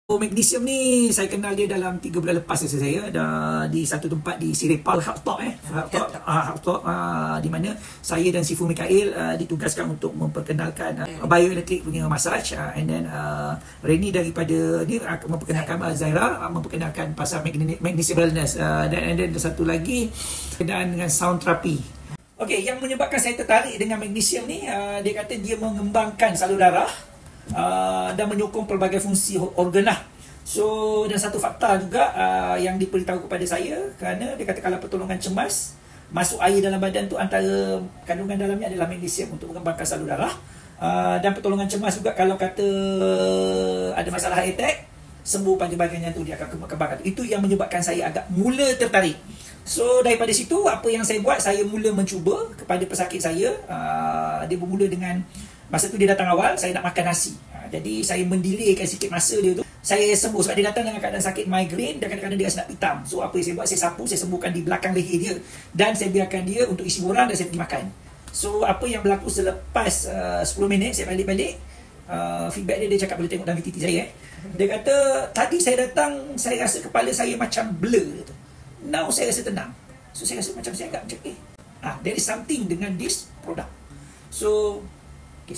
Magnesium ni saya kenal dia dalam 3 bulan lepas saya ada di satu tempat di Siripal Hardtop Hardtop di mana saya dan Sifu Mikael ditugaskan untuk memperkenalkan bioelektrik punya massage, and then Reni daripada ni akan memperkenalkan Zaira memperkenalkan pasal magnesium wellness, dan then satu lagi berkenaan dengan sound therapy. Okey, yang menyebabkan saya tertarik dengan magnesium ni, dia kata dia mengembangkan salur darah dan menyokong pelbagai fungsi organ lah. So, dan satu fakta juga yang diberitahu kepada saya, kerana dia kata kalau pertolongan cemas masuk air dalam badan tu, antara kandungan dalamnya adalah magnesium untuk mengembangkan salur darah. Dan pertolongan cemas juga kalau kata ada masalah heart attack, sembuh panjang bagian tu dia akan kembangkan. Itu yang menyebabkan saya agak mula tertarik. So daripada situ apa yang saya buat, saya mula mencuba kepada pesakit saya. Dia bermula dengan masa tu dia datang awal, saya nak makan nasi. Jadi saya mendelaykan sikit masa dia tu. Saya sembuh sebab dia datang dengan keadaan sakit migraine dan kadang-kadang dia rasa nak pitam. So apa yang saya buat, saya sapu, saya sembuhkan di belakang leher dia. Dan saya biarkan dia untuk isi borang dan saya pergi makan. So apa yang berlaku selepas 10 minit saya balik-balik, feedback dia cakap boleh tengok dalam VTT saya. Dia kata tadi saya datang, saya rasa kepala saya macam blur. Now saya rasa tenang. So saya rasa macam saya agak macam there is something dengan this product. So okay,